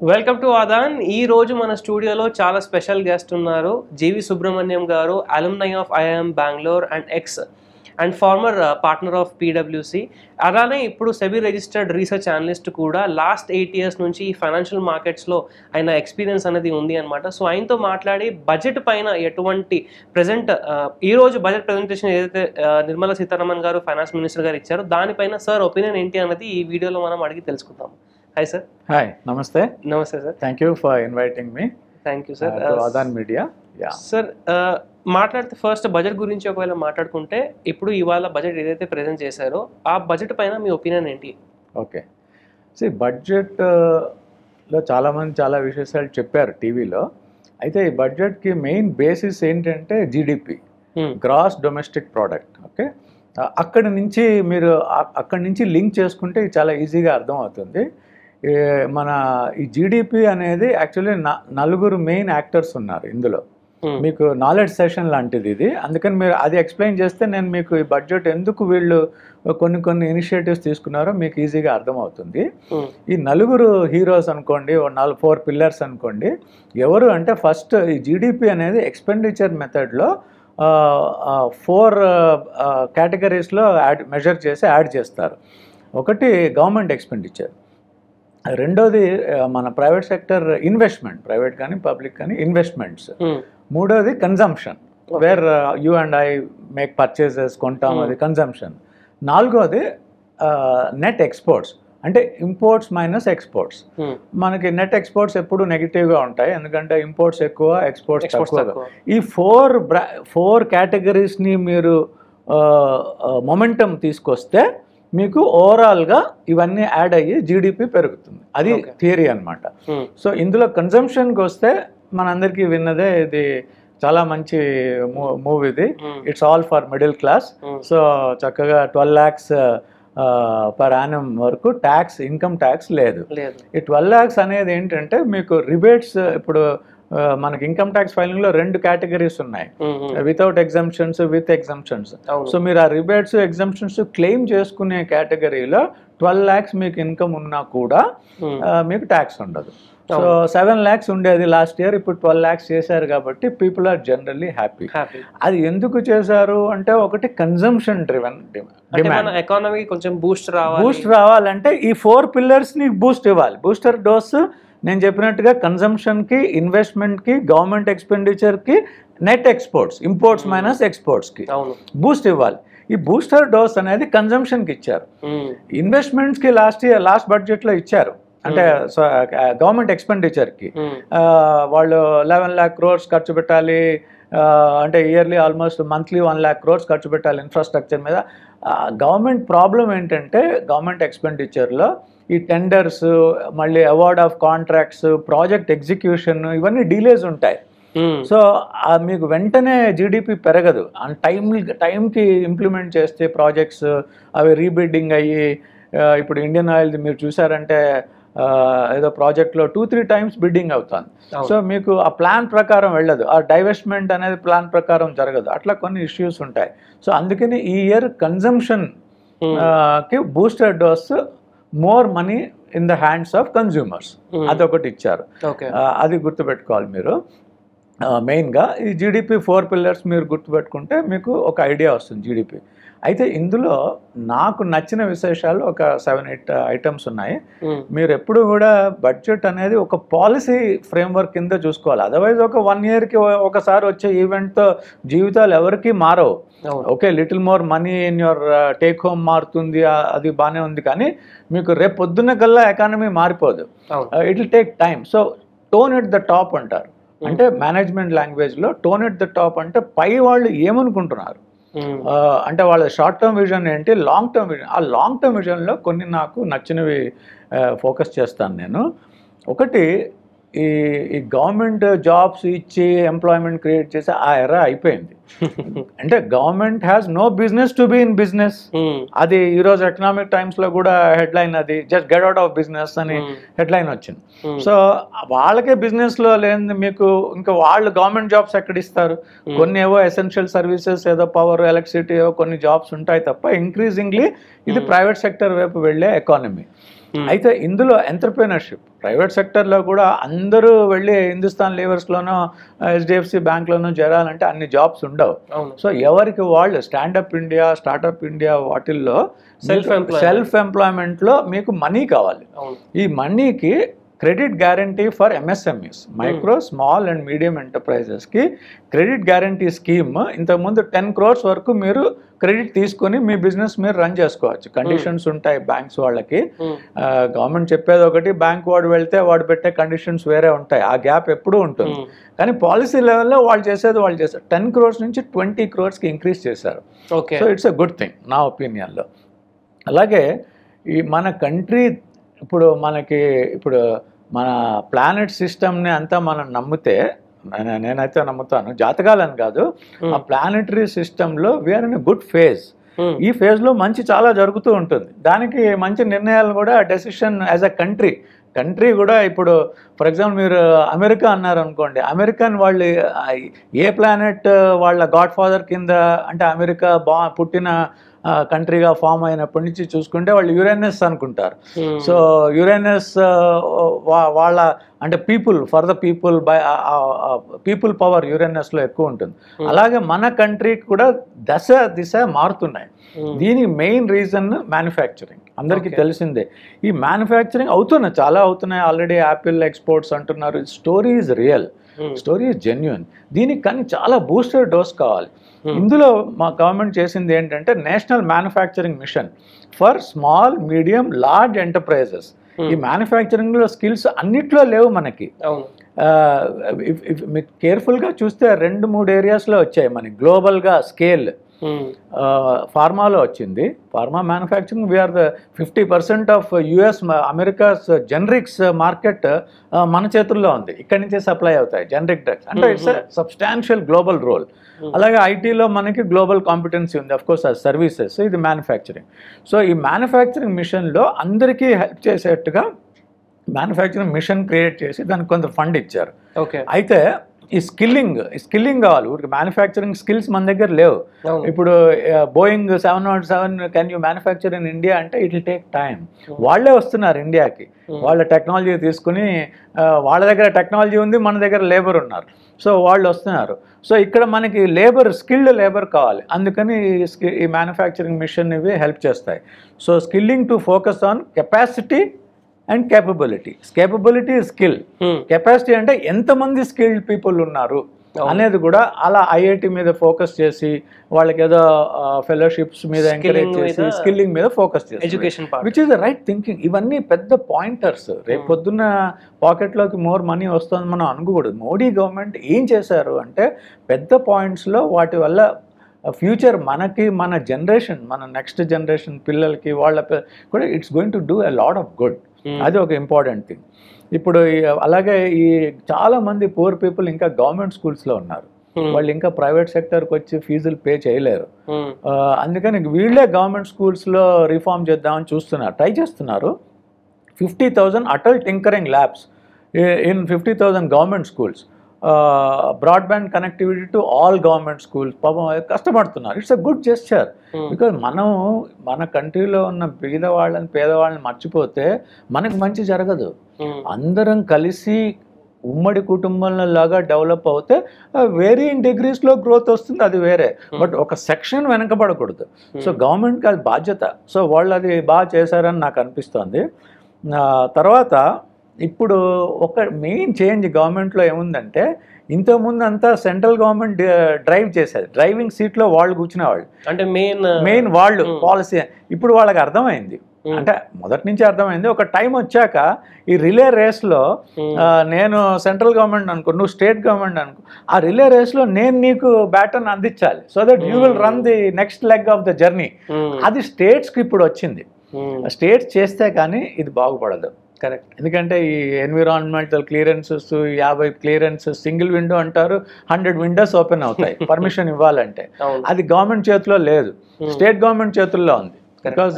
Welcome to Aadan. ఈ రోజు మన స్టూడియోలో చాలా స్పెషల్ గెస్ట్ ఉన్నారు. జీవి సుబ్రహ్మణ్యం గారు, alumni of IIM Bengaluru and former partner of పీడబ్ల్యూసి. అలానే ఇప్పుడు సెబీ రిజిస్టర్డ్ రీసెర్చ్ అనలిస్ట్ కూడా. లాస్ట్ 8 years నుంచి ఈ ఫైనాన్షియల్ మార్కెట్స్లో ఆయన ఎక్స్పీరియన్స్ అనేది ఉంది అనమాట. సో ఆయనతో మాట్లాడి బడ్జెట్ పైన ఎటువంటి ప్రజెంట్ ఈరోజు బడ్జెట్ ప్రజెంటేషన్ ఏదైతే నిర్మలా సీతారామన్ గారు ఫైనాన్స్ మినిస్టర్ గారు ఇచ్చారో దానిపైన సార్ ఒపీనియన్ ఏంటి అన్నది ఈ వీడియోలో మనం అడిగి తెలుసుకుందాం. Hi sir. హాయ్, నమస్తే. నమస్తే sir. Thank you for inviting me. Thank you sir. Aadan media. Sir, మాట్లాడితే ఫస్ట్ బడ్జెట్ గురించి ఒకవేళ మాట్లాడుకుంటే, ఇప్పుడు ఇవాళ బడ్జెట్ ఏదైతే ప్రెజెంట్ చేశారో ఆ బడ్జెట్ పైన మీ ఒపీనియన్ ఏంటి? ఓకే, బడ్జెట్లో చాలామంది చాలా విశేషాలు చెప్పారు టీవీలో. అయితే ఈ బడ్జెట్కి మెయిన్ బేసిస్ ఏంటంటే GDP, gross domestic product. Okay, అక్కడి నుంచి లింక్ చేసుకుంటే ఇది చాలా ఈజీగా అర్థమవుతుంది. ఈ జీడిపి అనేది యాక్చువల్లీ నలుగురు మెయిన్ యాక్టర్స్ ఉన్నారు ఇందులో. మీకు నాలెడ్జ్ సెషన్ లాంటిది ఇది. అందుకని మీరు అది ఎక్స్ప్లెయిన్ చేస్తే నేను మీకు ఈ బడ్జెట్ ఎందుకు వీళ్ళు కొన్ని ఇనిషియేటివ్స్ తీసుకున్నారో మీకు ఈజీగా అర్థమవుతుంది. ఈ నలుగురు హీరోస్ అనుకోండి, 4 పిల్లర్స్ అనుకోండి. ఎవరు అంటే, ఫస్ట్ ఈ జీడిపి అనేది ఎక్స్పెండిచర్ మెథడ్లో 4 కేటగిరీస్లో మెజర్ చేసి యాడ్ చేస్తారు. ఒకటి గవర్నమెంట్ ఎక్స్పెండిచర్, రెండోది మన ప్రైవేట్ సెక్టర్ ఇన్వెస్ట్మెంట్, ప్రైవేట్ కానీ పబ్లిక్ కానీ ఇన్వెస్ట్మెంట్స్, మూడోది consumption, where you and I make purchases, కొంటాం, అది కన్జంప్షన్, నాలుగోది నెట్ ఎక్స్పోర్ట్స్, అంటే ఇంపోర్ట్స్ మైనస్ ఎక్స్పోర్ట్స్. మనకి నెట్ ఎక్స్పోర్ట్స్ ఎప్పుడు నెగిటివ్గా ఉంటాయి, ఎందుకంటే ఇంపోర్ట్స్ ఎక్కువ, ఎక్స్పోర్ట్స్ తక్కువ. ఈ 4 కేటగిరీస్ని మీరు మొమెంటం తీసుకొస్తే మీకు ఓవరాల్గా ఇవన్నీ యాడ్ అయ్యి జీడిపి పెరుగుతుంది. అది థియరీ అనమాట. సో ఇందులో కన్జంప్షన్కి వస్తే మనందరికీ విన్నదే, ఇది చాలా మంచి మూవ్ ఇది. It's all for middle class. So చక్కగా 12 lakhs పర్ యానం వరకు ఇన్కమ్ ట్యాక్స్ లేదు. ఈ 12 lakhs అనేది ఏంటంటే మీకు రిబేట్స్, ఇప్పుడు మనకి ఇన్కమ్ ట్యాక్స్ ఫైలింగ్ లో 2 కేటగిరీస్ ఉన్నాయి, without exemptions, with exemptions. So మీరు ఆ రిబేట్స్, ఎగ్జంప్షన్స్ క్లెయిమ్ చేసుకునే కేటగిరీలో 12 lakhs మీకు ఇన్కమ్ ఉన్నా కూడా మీకు ట్యాక్స్ ఉండదు. సో 7 lakhs ఉండేది లాస్ట్ ఇయర్, ఇప్పుడు 12 lakhs చేశారు కాబట్టి పీపుల్ ఆర్ జనరల్లీ హ్యాపీ. అది ఎందుకు చేశారు అంటే, ఒకటి కన్జంప్షన్ డ్రివెన్ డిమాండ్. ఎకానమీ కొంచెం బూస్ట్ రావాలంటే ఈ 4 పిల్లర్స్ ని బూస్ట్ ఇవ్వాలి. బూస్టర్ డోస్ నేను చెప్పినట్టుగా కన్జంప్షన్కి, ఇన్వెస్ట్మెంట్కి, గవర్నమెంట్ ఎక్స్పెండిచర్కి, నెట్ ఎక్స్పోర్ట్స్, ఇంపోర్ట్స్ మైనస్ ఎక్స్పోర్ట్స్కి బూస్ట్ ఇవ్వాలి. ఈ బూస్టర్ డోస్ అనేది కన్జంప్షన్కి ఇచ్చారు. ఇన్వెస్ట్మెంట్స్కి లాస్ట్ బడ్జెట్లో ఇచ్చారు, అంటే గవర్నమెంట్ ఎక్స్పెండిచర్కి వాళ్ళు 11 lakh crores ఖర్చు పెట్టాలి, అంటే yearly almost monthly 1 lakh crores ఖర్చు పెట్టాలి ఇన్ఫ్రాస్ట్రక్చర్ మీద. గవర్నమెంట్ ప్రాబ్లం ఏంటంటే, గవర్నమెంట్ ఎక్స్పెండిచర్లో ఈ టెండర్స్, మళ్ళీ award of contracts, project execution, ఇవన్నీ డిలేస్ ఉంటాయి. సో మీకు వెంటనే జీడిపి పెరగదు. టైంకి ఇంప్లిమెంట్ చేస్తే ప్రాజెక్ట్స్ అవి రీబిడ్డింగ్ అయ్యి, ఇప్పుడు ఇండియన్ ఆయిల్ మీరు చూసారంటే ఏదో ప్రాజెక్ట్లో 2-3 times బిడ్డింగ్ అవుతుంది. సో మీకు ఆ ప్లాన్ ప్రకారం వెళ్ళదు, ఆ డైవెస్ట్మెంట్ అనేది ప్లాన్ ప్రకారం జరగదు. అట్లా కొన్ని ఇష్యూస్ ఉంటాయి. సో అందుకని ఈ ఇయర్ కన్జంప్షన్కి booster dose, more money in the hands of consumers, అదొకటి ఇచ్చారు. అది గుర్తుపెట్టుకోవాలి మీరు. మెయిన్గా ఈ జీడిపి 4 పిల్లర్స్ మీరు గుర్తుపెట్టుకుంటే మీకు ఒక ఐడియా వస్తుంది జీడిపి. అయితే ఇందులో నాకు నచ్చిన విశేషాలు ఒక 7-8 ఐటమ్స్ ఉన్నాయి. మీరు ఎప్పుడు కూడా బడ్జెట్ అనేది ఒక పాలసీ ఫ్రేమ్వర్క్ కింద చూసుకోవాలి. అదర్వైజ్ ఒక 1 yearకి ఒకసారి వచ్చే ఈవెంట్తో జీవితాలు ఎవరికి మారవు. Okay, little more money in your take home మారుతుంది, అది బాగానే ఉంది, కానీ మీకు రేపు పొద్దున్న కల్లా ఎకానమీ మారిపోదు. It will take time. So tone at the top అంటారు, అంటే మేనేజ్మెంట్ లాంగ్వేజ్లో టోన్ ఎట్ ద టాప్ అంటే పై వాళ్ళు ఏమనుకుంటున్నారు, అంటే వాళ్ళ షార్ట్ టర్మ్ విజన్ ఏంటి, లాంగ్ టర్మ్ విజన్. ఆ లాంగ్ టర్మ్ విజన్లో కొన్ని నాకు నచ్చినవి ఫోకస్ చేస్తాను నేను. ఒకటి, ఈ గవర్నమెంట్ జాబ్స్ ఇచ్చి ఎంప్లాయ్మెంట్ క్రియేట్ చేసి ఆ ఎరా అయిపోయింది. అంటే government has no business to be in business. అది ఈరోజు ఎకనామిక్ టైమ్స్లో కూడా హెడ్లైన్, అది just get out of business అని హెడ్లైన్ వచ్చింది. సో వాళ్ళకే బిజినెస్లో లేని మీకు ఇంకా వాళ్ళు గవర్నమెంట్ జాబ్స్ ఎక్కడ ఇస్తారు? కొన్ని ఏవో ఎసెన్షియల్ సర్వీసెస్, ఏదో పవర్, ఎలక్ట్రిసిటీ, ఏవో కొన్ని జాబ్స్ ఉంటాయి తప్ప ఇంక్రీజింగ్లీ ఇది ప్రైవేట్ సెక్టర్ వైపు వెళ్ళే ఎకానమీ. అయితే ఇందులో ఎంటర్‌ప్రెన్యూర్‌షిప్ ప్రైవేట్ సెక్టర్లో కూడా అందరూ వెళ్ళి హిందుస్థాన్ లీవర్స్‌లోనో హెచ్‌డిఎఫ్‌సి బ్యాంక్‌లోనో చేరాలంటే అన్ని జాబ్స్ ఉండవు. సో ఎవరికి వాళ్ళు స్టాండప్ ఇండియా, స్టార్టప్ ఇండియా వాటిల్లో సెల్ఫ్ ఎంప్లాయ్మెంట్లో మీకు మనీ కావాలి. ఈ మనీకి credit guarantee for MSMEs, micro small and medium ఎంటర్ప్రైజెస్కి క్రెడిట్ గ్యారంటీ స్కీమ్ ఇంతకుముందు 10 crores వరకు మీరు క్రెడిట్ తీసుకొని మీ బిజినెస్ మీరు రన్ చేసుకోవచ్చు. కండిషన్స్ ఉంటాయి బ్యాంక్స్ వాళ్ళకి. గవర్నమెంట్ చెప్పేది ఒకటి, బ్యాంక్ వాడు వెళ్తే వాడు పెట్టే కండిషన్స్ వేరే ఉంటాయి. ఆ గ్యాప్ ఎప్పుడూ ఉంటుంది. కానీ పాలసీ లెవెల్లో వాళ్ళు చేస్తారు. 10 crores నుంచి 20 crores ఇంక్రీజ్ చేశారు. So it's a good thing నా ఒపీనియన్లో. అలాగే ఈ మన కంట్రీ ఇప్పుడు మన ప్లానెట్ సిస్టమ్ని అంతా మనం నమ్మితే, నేనైతే నమ్ముతాను, జాతకాలని కాదు, ఆ ప్లానెటరీ సిస్టంలో వీఆర్ ఇన్ గుడ్ ఫేజ్. ఈ ఫేజ్లో మంచి చాలా జరుగుతూ ఉంటుంది. దానికి మంచి నిర్ణయాలు కూడా డెసిషన్ యాజ్ అ కంట్రీ కూడా. ఇప్పుడు ఫర్ ఎగ్జాంపుల్ మీరు అమెరికా అన్నారు అనుకోండి, అమెరికన్ వాళ్ళు ఏ ప్లానెట్ వాళ్ళ గాడ్ ఫాదర్ కింద, అంటే అమెరికా పుట్టిన కంట్రీగా ఫామ్ అయినప్పటి నుంచి చూసుకుంటే వాళ్ళు యురేనస్ అనుకుంటారు. సో యురేనస్ వాళ్ళ అంటే ఫర్ ద పీపుల్ పవర్ యురేనస్లో ఎక్కువ ఉంటుంది. అలాగే మన కంట్రీకి కూడా దిశ మారుతున్నాయి. దీనికి మెయిన్ రీజన్ మ్యానుఫ్యాక్చరింగ్. అందరికీ తెలిసిందే. ఈ మ్యానుఫ్యాక్చరింగ్ చాలా అవుతున్నాయి ఆల్రెడీ. యాపిల్ ఎక్స్పోర్ట్స్ అంటున్నారు. Story is real, story is genuine. దీనికి కానీ చాలా బూస్టర్ డోస్ కావాలి. ఇందులో మా గవర్నమెంట్ చేసింది ఏంటంటే national manufacturing mission for small, medium, large enterprises. ఈ మ్యానుఫ్యాక్చరింగ్లో స్కిల్స్ అన్నిట్లో లేవు మనకి. మీకు కేర్ఫుల్గా చూస్తే 2-3 ఏరియాస్లో వచ్చాయి మనకి గ్లోబల్గా స్కేల్. ఫార్మాలో వచ్చింది. Pharma manufacturing we are the 50% of US America's generics market మన చేతుల్లో ఉంది. ఇక్కడి నుంచే సప్లై అవుతాయి జనరిక్ డ్రగ్స్. అంటే ఇట్స్ సబ్స్టాన్షియల్ గ్లోబల్ రోల్. అలాగే ఐటీలో మనకి గ్లోబల్ కాంపిటెన్సీ ఉంది, అఫ్ కోర్స్ సర్వీసెస్. ఇది మ్యానుఫ్యాక్చరింగ్. సో ఈ మ్యానుఫ్యాక్చరింగ్ మిషన్లో అందరికీ హెల్ప్ చేసేట్టుగా మ్యానుఫ్యాక్చరింగ్ మిషన్ క్రియేట్ చేసి దానికి కొంత ఫండ్ ఇచ్చారు. అయితే ఈ స్కిల్లింగ్ కావాలి. ఊరికి మ్యానుఫ్యాక్చరింగ్ స్కిల్స్ మన దగ్గర లేవు. ఇప్పుడు Boeing 707 can you manufacture in India అంటే ఇట్ విల్ టేక్ టైం. వాళ్ళే వస్తున్నారు ఇండియాకి, వాళ్ళ టెక్నాలజీ తీసుకుని. వాళ్ళ దగ్గర టెక్నాలజీ ఉంది, మన దగ్గర లేబర్ ఉన్నారు. సో వాళ్ళు వస్తున్నారు. సో ఇక్కడ మనకి స్కిల్డ్ లేబర్ కావాలి. అందుకని ఈ మ్యానుఫ్యాక్చరింగ్ మిషన్ ఇవి హెల్ప్ చేస్తాయి. So skilling to focus on capacity and capability. Capability skill, capacity అంటే ఎంతమంది స్కిల్డ్ పీపుల్ ఉన్నారు అనేది కూడా. అలా ఐఐటి మీద ఫోకస్ చేసి వాళ్ళకి ఏదో ఫెలోషిప్స్ మీద ఎంకరేజ్ చేసి స్కిల్లింగ్ మీద ఫోకస్ చేసి education, which is the right thinking. ఇవన్నీ పెద్ద పాయింటర్స్. రేపు పొద్దున్న పాకెట్లోకి మోర్ మనీ వస్తుంది మనం అనుకోకూడదు. మోడీ గవర్నమెంట్ ఏం చేశారు అంటే పెద్ద పాయింట్స్లో వాటి వల్ల ఫ్యూచర్ మనకి, మన జనరేషన్, మన నెక్స్ట్ జనరేషన్ పిల్లలకి వాళ్ళ కూడా it's going to do a lot of good. అది ఒక ఇంపార్టెంట్ థింగ్. ఇప్పుడు అలాగే ఈ చాలా మంది పూర్ పీపుల్ ఇంకా గవర్నమెంట్ స్కూల్స్లో ఉన్నారు. వాళ్ళు ఇంకా ప్రైవేట్ సెక్టర్కి వచ్చి ఫీజులు పే చేయలేరు. అందుకని వీళ్ళే గవర్నమెంట్ స్కూల్స్లో రిఫార్మ్ చేద్దామని ట్రై చేస్తున్నారు. 50,000 Atal tinkering labs in 50,000 government schools. Broadband connectivity to all government schools. పాపం కష్టపడుతున్నారు. It's a good gesture. Because మన కంట్రీలో ఉన్న పేదవాళ్ళని మర్చిపోతే మనకు మంచి జరగదు. అందరం కలిసి ఉమ్మడి కుటుంబంలో లాగా డెవలప్ అవుతే వేరియింగ్ డిగ్రీస్లో గ్రోత్ వస్తుంది, అది వేరే. బట్ ఒక సెక్షన్ వెనకబడకూడదు. సో గవర్నమెంట్కి అది బాధ్యత. సో వాళ్ళు అది బాగా చేశారని నాకు అనిపిస్తోంది. తర్వాత ఇప్పుడు ఒక మెయిన్ చేంజ్ గవర్నమెంట్లో ఏముందంటే, ఇంతకుముందు అంతా సెంట్రల్ గవర్నమెంట్ డ్రైవ్ చేసేది. డ్రైవింగ్ సీట్లో వాళ్ళు కూర్చునేవాళ్ళు, అంటే మెయిన్ వాళ్ళు పాలసీ. ఇప్పుడు వాళ్ళకి అర్థమైంది, అంటే మొదటి నుంచి అర్థమైంది. ఒక టైం వచ్చాక ఈ రిలే రేస్లో నేను సెంట్రల్ గవర్నమెంట్ అనుకో, నువ్వు స్టేట్ గవర్నమెంట్ అనుకో, ఆ రిలే రేస్లో నేను నీకు బ్యాటన్ అందించాలి. So that you will run the next leg of the journey. అది స్టేట్స్కి ఇప్పుడు వచ్చింది. స్టేట్స్ చేస్తే కానీ ఇది బాగుపడదు. కరెక్ట్. ఎందుకంటే ఈ environmental clearances 50 clearances single window అంటారు, 100 విండోస్ ఓపెన్ అవుతాయి పర్మిషన్ ఇవ్వాలంటే. అది గవర్నమెంట్ చేతిలో లేదు, స్టేట్ గవర్నమెంట్ చేతుల్లో ఉంది. Because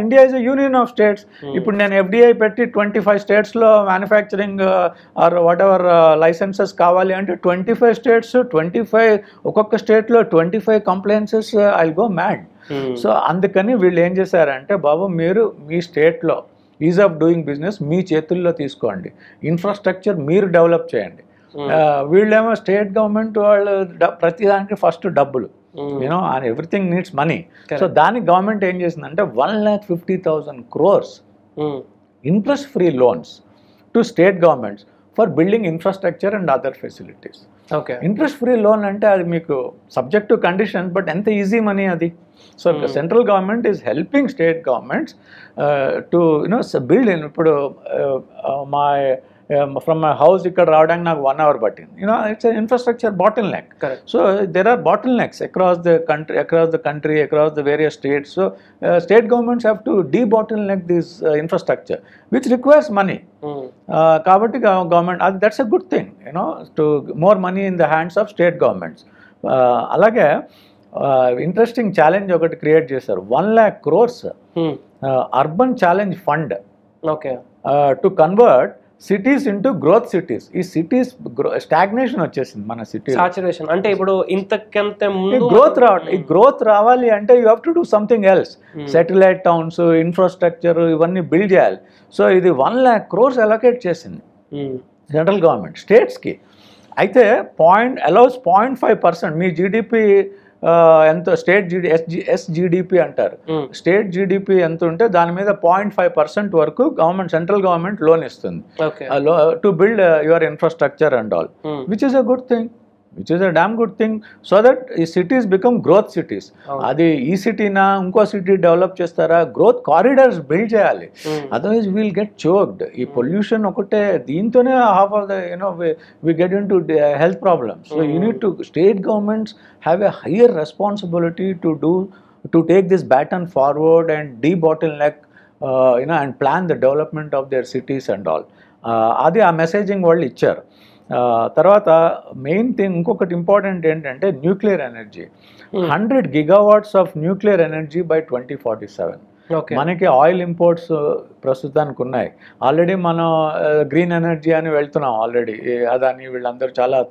India is a union of states. ఇప్పుడు నేను ఎఫ్డిఐ పెట్టి 25 స్టేట్స్లో manufacturing or what ever licences కావాలి అంటే 25 స్టేట్స్, 25 ఒక్కొక్క స్టేట్లో 25 compliances, I will go mad. So అందుకని వీళ్ళు ఏం చేశారంటే, బాబు మీరు మీ స్టేట్లో ఈజ్ ఆఫ్ డూయింగ్ బిజినెస్ మీ చేతుల్లో తీసుకోండి, ఇన్ఫ్రాస్ట్రక్చర్ మీరు డెవలప్ చేయండి. వీళ్ళేమో స్టేట్ గవర్నమెంట్ వాళ్ళు ప్రతి దానికి ఫస్ట్ డబ్బులు, you know, and everything needs money. So దానికి గవర్నమెంట్ ఏం చేసిందంటే 1,50,000 crores interest free loans to state governments for building infrastructure and other facilities. Interest free loan అంటే అది మీకు సబ్జెక్ట్ టు కండిషన్, బట్ ఎంత ఈజీ మనీ అది. So central government is helping state governments to you know build. ఇప్పుడు మా from my house ఇక్కడ రావడానికి నాకు 1 hour పట్టింది. You know it's infrastructure bottleneck. So there are bottlenecks across the country, across the various states. So state governments have to debottleneck this infrastructure which requires money. కాబట్టి government అది that's a good thing, you know, to more money in the hands of state governments. అలాగే interesting challenge ఒకటి create చేశారు, 1,00,000 crores urban challenge fund to convert cities into growth cities. ఈ cities stagnation వచ్చేసింది మన city, saturation. అంటే ఇప్పుడు ఇంతకంటే ముందు గ్రోత్ రావట్లేదు. ఈ గ్రోత్ రావాలి అంటే you have to do something else. Satellite towns, infrastructure ఇవన్నీ బిల్డ్ చేయాలి. సో ఇది 1,00,000 crores అలొకేట్ చేసింది సెంట్రల్ గవర్నమెంట్ స్టేట్స్కి. అయితే అలౌస్ 0.5% మీ జీడిపి ఎంత, స్టేట్ ఎస్జిడిపి అంటారు, స్టేట్ జీడిపి ఎంత ఉంటే దాని మీద 0.5% వరకు గవర్నమెంట్, సెంట్రల్ గవర్నమెంట్ లోన్ ఇస్తుంది to build your infrastructure and all, which is a good thing, which is a damn good thing. So that ఈ సిటీస్ బికమ్ గ్రోత్ సిటీస్. అది ఈ సిటీనా ఇంకో సిటీ డెవలప్ చేస్తారా, గ్రోత్ కారిడార్స్ బిల్డ్ చేయాలి, otherwise will get choked. ఈ pollution ఒకటే దీంతోనే half of the you know we get into health problems. So you need to state governments have a higher responsibility to take this baton forward and debottleneck you know and plan the development of their cities and all. అది ఆ messaging వాళ్ళు ఇచ్చారు. తర్వాత main thing ఇంకొకటి important ఏంటంటే nuclear energy. 100 gigawatts of nuclear energy by 2047. మనకి oil imports ప్రస్తుతానికి ఉన్నాయి. ఆల్రెడీ మనం గ్రీన్ ఎనర్జీ అని వెళ్తున్నాం. ఆల్రెడీ అదాని వీళ్ళందరూ చాలా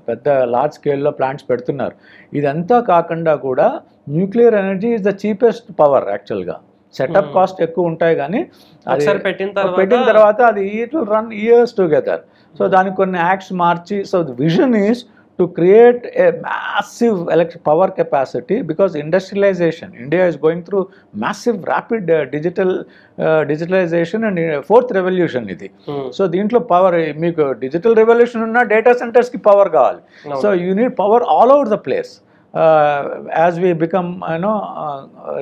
పెద్ద లార్జ్ స్కేల్లో ప్లాంట్స్ పెడుతున్నారు. ఇదంతా కాకుండా కూడా nuclear energy is the cheapest power. యాక్చువల్గా సెటప్ కాస్ట్ ఎక్కువ ఉంటాయి, కానీ పెట్టిన తర్వాత అది it will run years together. So దానికి కొన్ని యాక్ట్స్ మార్చి, so the vision is to create a massive power capacity because industrialisation, India is going through massive rapid digitalisation and 4th revolution ఇది. సో దీంట్లో పవర్, మీకు digital revolution ఉన్న data సెంటర్స్కి power కావాలి. So you need power all over the place as we become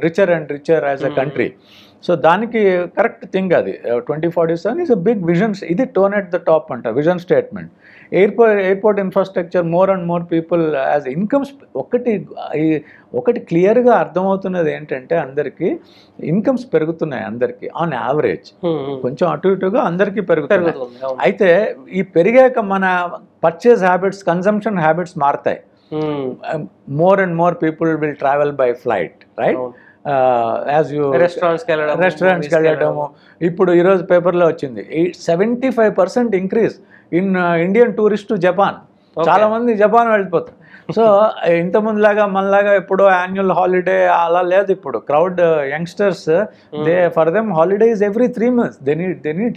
richer and richer as a country. So దానికి correct thing అది 2047 is a big vision. ఇది tone at the top అంట vision statement. Airport infrastructure, more and more people as incomes. ఒకటి క్లియర్గా అర్థమవుతున్నది ఏంటంటే అందరికీ incomes పెరుగుతున్నాయి, అందరికీ ఆన్ యావరేజ్, కొంచెం అటు ఇటుగా అందరికీ పెరుగుతున్నాయి. అయితే ఈ పెరిగాక మన పర్చేజ్ హ్యాబిట్స్, కన్జంప్షన్ హ్యాబిట్స్ మారుతాయి. More and more people will travel by flight, right? As you restaurants వెళ్ళడము. ఇప్పుడు ఈరోజు పేపర్లో వచ్చింది 75% increase in Indian tourist to Japan. చాలా మంది జపాన్ వెళ్ళిపోతారు. సో ఇంతకుముందులాగా మనలాగా ఎప్పుడో యాన్యువల్ హాలిడే అలా లేదు. ఇప్పుడు crowd youngsters, for them holiday is every 3 months. They need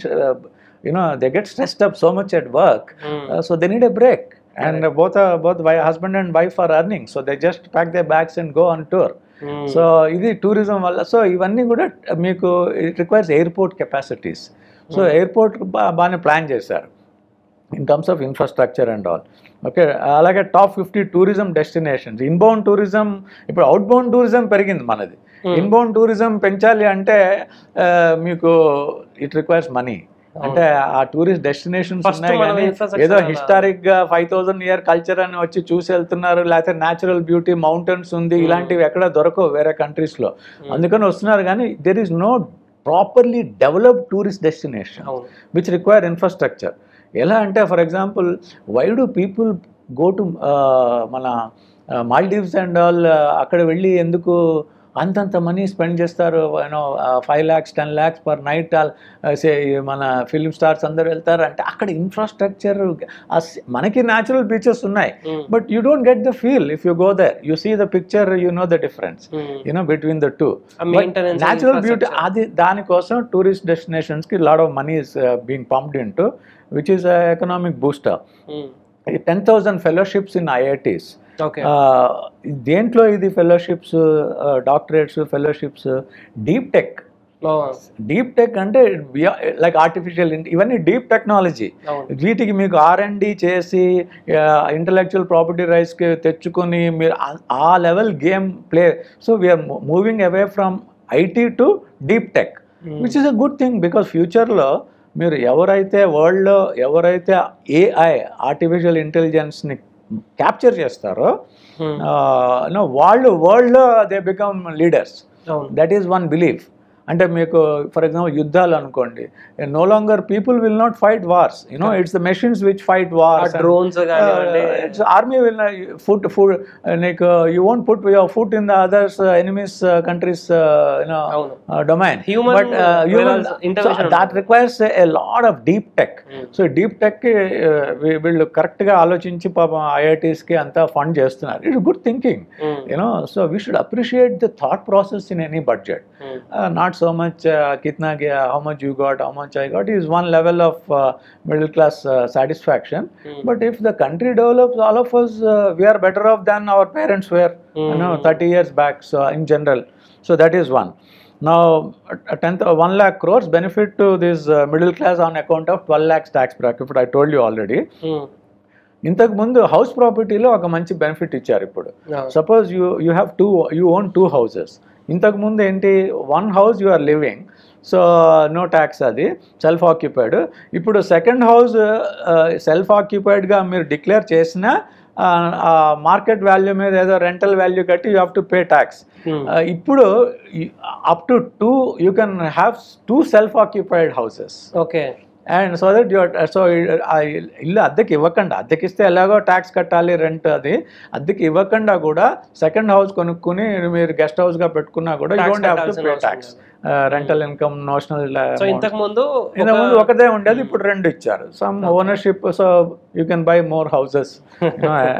they get stressed up so much at work, so they need a break. And both husband and wife are earning, so they just pack their bags and go on tour. So ఇది tourism వల్ల. So ఇవన్నీ కూడా మీకు it requires airport capacities. So airport బాగానే plan చేశారు in terms of infrastructure and all. Okay, అలాగే top 50 tourism destinations. Inbound tourism, ఇప్పుడు outbound tourism పెరిగింది మనది. ఇన్బౌండ్ టూరిజం పెంచాలి అంటే మీకు ఇట్ రిక్వైర్స్ మనీ. అంటే ఆ టూరిస్ట్ డెస్టినేషన్స్ ఉన్నాయి, కానీ ఏదో హిస్టారిక్ గా 5000 year కల్చర్ అని వచ్చి చూసి వెళ్తున్నారు, లేకపోతే న్యాచురల్ బ్యూటీ మౌంటైన్స్ ఉంది, ఇలాంటివి ఎక్కడ దొరకవు వేరే కంట్రీస్ లో, అందుకని వస్తున్నారు. కానీ there is no properly developed tourist destination which require infrastructure. ఎలా అంటే for example, why do people go to మన మాల్దీవ్స్ అండ్ ఆల్, అక్కడ వెళ్ళి ఎందుకు అంతంత మనీ స్పెండ్ చేస్తారు, you know 5 lakhs 10 lakhs per night say మన ఫిల్మ్ స్టార్స్ అందరు వెళ్తారు అంటే అక్కడ ఇన్ఫ్రాస్ట్రక్చర్ మనకి న్యాచురల్ బీచెస్ ఉన్నాయి, but you don't get the feel if you go there, you see the picture, you know the difference between the two. Natural beauty అది దానికోసం tourist destinations కి lot of money is being pumped in to which is economic booster. 10,000 fellowships in IITs. దేంట్లో ఇది fellowships, doctorates, fellowships, deep tech అంటే like artificial ఇవన్నీ deep technology. వీటికి మీకు R&D చేసి ఇంటలెక్చువల్ ప్రాపర్టీ రైట్స్కి తెచ్చుకొని మీరు ఆ level game play. So we are moving away from IT to deep tech, which is a good thing because ఫ్యూచర్లో మీరు వరల్డ్లో ఎవరైతే AI ఆర్టిఫిషియల్ ఇంటెలిజెన్స్ని క్యాప్చర్ చేస్తారో వాళ్ళు వరల్డ్లో they become leaders. That is one belief. అంటే మీకు ఫర్ ఎగ్జాంపుల్ యుద్ధాలు అనుకోండి, no longer people will not fight wars, it's the machines which fight wars. Drones army will food నీకు you won't put your foot in the others enemies countries domain, but that requires a lot of deep tech. So deep tech వీళ్ళు కరెక్ట్గా ఆలోచించి పాపం IITsకి అంతా fund చేస్తున్నారు. It's good thinking, so we should appreciate the thought process in any budget. Not so much kitna gaya, how much you got, how much I got is one level of middle class satisfaction. But if the country develops, all of us we are better off than our parents were 30 years back, so in general. So that is one. Now 1 lakh crores benefit to this middle class on account of 12 lakhs tax bracket, I told you already. ఇంతకు ముందు house ప్రాపర్టీలో ఒక మంచి benefit ఇచ్చారు. ఇప్పుడు suppose you own 2 houses. ఇంతకు ముందు ఏంటి, 1 house you are living, so no tax, అది సెల్ఫ్ ఆక్యుపైడ్. ఇప్పుడు సెకండ్ హౌస్ సెల్ఫ్ ఆక్యుపైడ్గా మీరు డిక్లేర్ చేసిన మార్కెట్ వాల్యూ మీద ఏదో రెంటల్ వాల్యూ కట్టి you have to pay tax. ఇప్పుడు up to 2 you can have 2 self occupied houses. Okay. And so that ఇల్లు అద్దెకి ఇవ్వకుండా, అద్దెకిస్తే ఎలాగో ట్యాక్స్ కట్టాలి రెంట్, అది అద్దెకి ఇవ్వకుండా కూడా సెకండ్ హౌస్ కొనుక్కుని మీరు గెస్ట్ హౌస్గా పెట్టుకున్నా కూడా you don't have to pay tax. Rental income notional. ఇంతకు ముందు ఒకదే ఉండేది, ఇప్పుడు 2 ఇచ్చారు. Some ownership, so you can buy more houses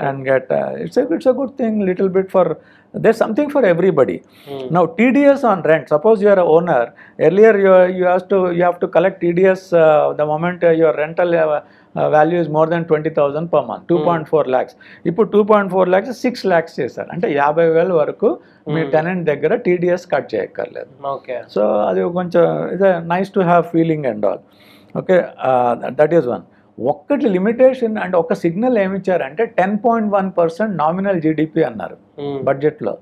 and get it's a good thing little bit for. There's something for everybody. Now TDS on rent, suppose you are a owner, earlier you have to collect TDS the moment your rental value is more than 20,000 per month, 2.4 lakhs. ఇప్పుడు 2.4 lakhs 6 lakhs చేశారు, అంటే 50,000 వరకు మీ tenant దగ్గర TDS cut చేయక్కర్లేదు. So అది కొంచెం ఇదే nice to have feeling and all. Okay, that is one. ఒక్కటి లిమిటేషన్ అండ్ ఒక సిగ్నల్ ఏమిచ్చారంటే 10.1% నామినల్ GDP అన్నారు బడ్జెట్లో.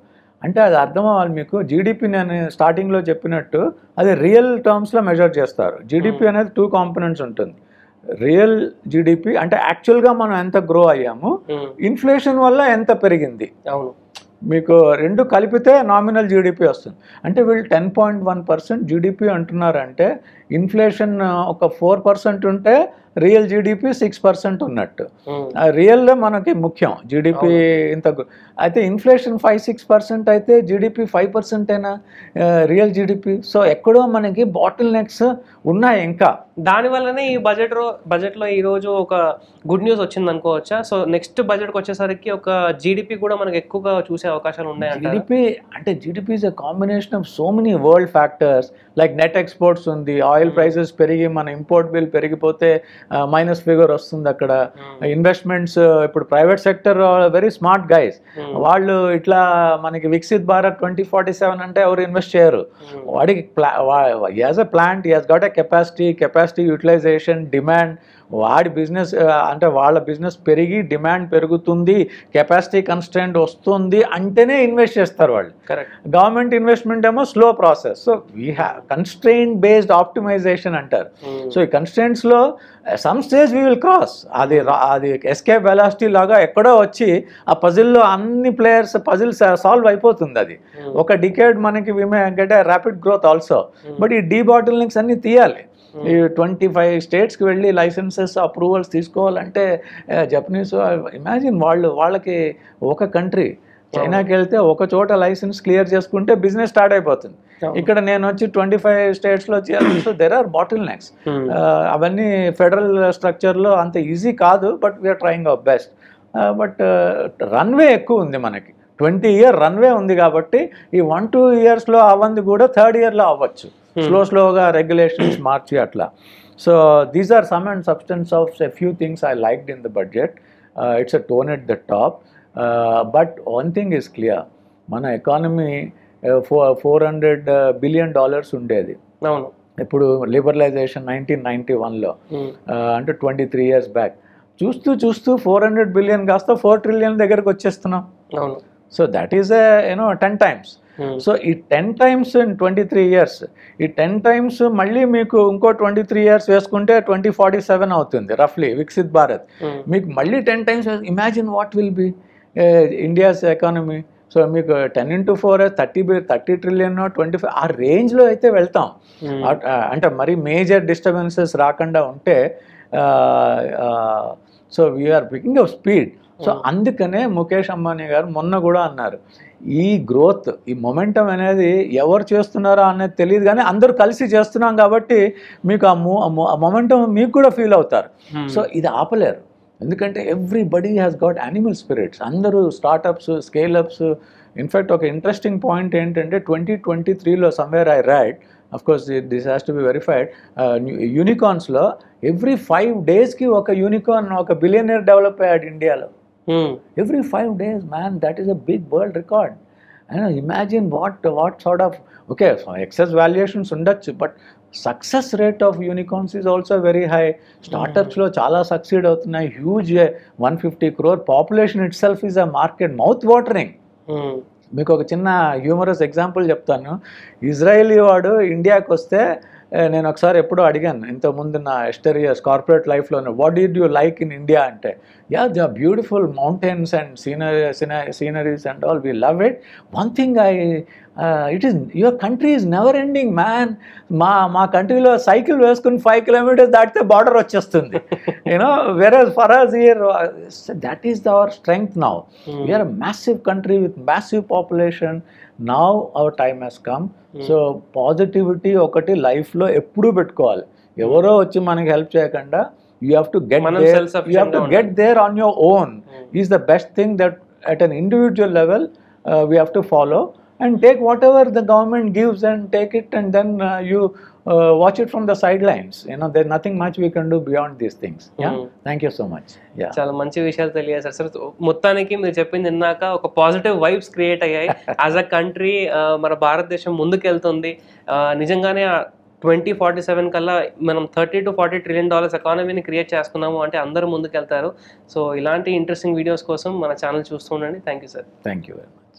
అంటే అది అర్థం అవ్వాలి మీకు. GDP నేను స్టార్టింగ్లో చెప్పినట్టు అది రియల్ టర్మ్స్లో మెజర్ చేస్తారు. GDP అనేది 2 కాంపోనెంట్స్ ఉంటుంది. రియల్ GDP అంటే యాక్చువల్గా మనం ఎంత గ్రో అయ్యాము, ఇన్ఫ్లేషన్ వల్ల ఎంత పెరిగింది, మీకు 2 కలిపితే నామినల్ GDP వస్తుంది. అంటే వీళ్ళు 10.1% GDP అంటున్నారంటే ఇన్ఫ్లేషన్ ఒక 4% ఉంటే రియల్ GDP 6% ఉన్నట్టు. రియల్లో మనకి ముఖ్యం GDP ఇంత. అయితే ఇన్ఫ్లేషన్ 5-6% అయితే GDP 5% అయినా రియల్ GDP. సో ఎక్కడో మనకి బాటిల్ నెక్స్ ఉన్నాయి ఇంకా. దానివల్లనే ఈ బడ్జెట్లో ఈరోజు ఒక గుడ్ న్యూస్ వచ్చింది అనుకోవచ్చా? సో నెక్స్ట్ బడ్జెట్కి వచ్చేసరికి ఒక GDP కూడా మనకి ఎక్కువగా చూసే అవకాశాలు ఉన్నాయి. GDP is a combination of so many world factors, like net exports ఉంది, ఆయిల్ ప్రైసెస్ పెరిగి మన ఇంపోర్ట్ బిల్ పెరిగిపోతే మైనస్ ఫిగర్ వస్తుంది అక్కడ. ఇన్వెస్ట్మెంట్స్, ఇప్పుడు private sector very smart guys, వాళ్ళు ఇట్లా మనకి వికసిత్ భారత్ 2047 అంటే ఎవరు ఇన్వెస్ట్ చేయరు. వాడికి as a plant he has got a capacity utilisation, demand. వాడి బిజినెస్ అంటే వాళ్ళ బిజినెస్ పెరిగి డిమాండ్ పెరుగుతుంది, కెపాసిటీ కన్స్ట్రెంట్ వస్తుంది అంటేనే ఇన్వెస్ట్ చేస్తారు వాళ్ళు. గవర్నమెంట్ ఇన్వెస్ట్మెంట్ ఏమో slow process. So we have constraint based optimization అంటారు. సో ఈ కన్స్ట్రెయింట్స్లో some stage we will cross. అది ఎస్కేప్ వెలాసిటీ లాగా ఎక్కడో వచ్చి ఆ పజిల్లో అన్ని ప్లేయర్స్ పజిల్ సాల్వ్ అయిపోతుంది. అది ఒక డికేడ్ మనకి we may get a rapid growth also. But ఈ డీబాటిల్నింగ్స్ అన్ని తీయాలి. ఈ 25 స్టేట్స్కి వెళ్ళి లైసెన్సెస్ అప్రూవల్స్ తీసుకోవాలంటే జపనీస్ ఇమాజిన్ వాళ్ళకి ఒక కంట్రీ చైనాకి వెళ్తే ఒక చోట లైసెన్స్ క్లియర్ చేసుకుంటే బిజినెస్ స్టార్ట్ అయిపోతుంది. ఇక్కడ నేను వచ్చి 25 స్టేట్స్లో చేయాలి. So there are bottlenecks. అవన్నీ ఫెడరల్ స్ట్రక్చర్లో అంత ఈజీ కాదు, but we are trying our best. But runway ఎక్కువ ఉంది మనకి, 20 year రన్వే ఉంది కాబట్టి ఈ 1-2 yearsలో అవ్వంది కూడా 3rd yearలో అవ్వచ్చు, స్లోగా రెగ్యులేషన్స్ మార్చి అట్లా. So these are some and substance of a few things I liked in the budget. It's a tone at the top. But one thing is clear, మన ఎకానమీ $400 billion ఉండేది. ఇప్పుడు లిబరలైజేషన్ 1991లో, అంటే 23 years back. చూస్తూ 400 billion కాస్త 4 trillion దగ్గరకు వచ్చేస్తున్నాం. So that is 10 times. So ఈ 10 times in 23 years, ఈ 10 times మళ్ళీ మీకు ఇంకో 23 years వేసుకుంటే 2047 అవుతుంది రఫ్లీ వికసిత్ భారత్. మీకు మళ్ళీ 10 times imagine what will be India's economy. So మీకు 10 into 4 30 trillion 25 ఆ రేంజ్లో అయితే వెళ్తాం. అంటే మరి మేజర్ డిస్టర్బెన్సెస్ రాకుండా ఉంటే. So we are picking up speed. So అందుకనే ముఖేష్ అంబానీ గారు మొన్న కూడా అన్నారు, ఈ గ్రోత్, ఈ మొమెంటం అనేది ఎవరు చేస్తున్నారో అనేది తెలియదు, కానీ అందరూ కలిసి చేస్తున్నాం కాబట్టి మీకు ఆ మొమెంటం మీకు కూడా ఫీల్ అవుతారు. సో ఇది ఆపలేరు, ఎందుకంటే everybody has got animal spirits. అందరూ స్టార్టప్స్, స్కేలప్స్. ఇన్ఫ్యాక్ట్ ఒక ఇంట్రెస్టింగ్ పాయింట్ ఏంటంటే 2023లో somewhere I read, of course this has to be verified, యూనికార్న్స్లో ఎవ్రీ 5 daysకి ఒక యూనికార్న్, ఒక బిలియనర్ డెవలప్ అయ్యాడు ఇండియాలో. Every 5 days, man, that is a big world record. And imagine what sort of, okay, so excess valuations ఉండొచ్చు, but success rate of unicorns is also very high. Startups లో చాలా succeed అవుతున్నాయి. Huge 150 crore population itself is a market, mouth watering. మీకు ఒక చిన్న humorous example చెప్తాను. Israeli వాడు ఇండియాకి వస్తే నేను ఒకసారి ఎప్పుడో అడిగాను, ఇంతకుముందు నా ఎస్టరియస్ కార్పొరేట్ లైఫ్లోనే, what did you like in India అంటే, yeah the beautiful mountains and sceneries and all, we love it. One thing it is your country is never ending man. మా కంట్రీలో సైకిల్ వేసుకుని 5 kilometers దాటితే బార్డర్ వచ్చేస్తుంది. You know versus for us here, that is our strength now. We are a massive country with massive population. Now our time has come. So positivity ఒకటి లైఫ్లో ఎప్పుడూ పెట్టుకోవాలి. ఎవరో వచ్చి మనకి హెల్ప్ చేయకుండా, you have to get there on your own is the best thing that at an individual level we have to follow, and take whatever the government gives and take it, and then you watch it from the sidelines. There's nothing much we can do beyond these things. Thank you so much. చాలా మంచి విషయాలు తెలియజేశారు sir. మొత్తానికి మీరు చెప్పింది విన్నాక ఒక positive vibes create అయ్యాయి. యాజ్ అ కంట్రీ మన భారతదేశం ముందుకెళ్తుంది. నిజంగానే 2047 కల్లా మనం $30 to $40 trillion ఎకానమీని క్రియేట్ చేసుకున్నాము అంటే అందరూ ముందుకెళ్తారు. సో ఇలాంటి ఇంట్రెస్టింగ్ వీడియోస్ కోసం మన ఛానల్ చూస్తూ ఉండండి. Thank you sir. Thank you very much.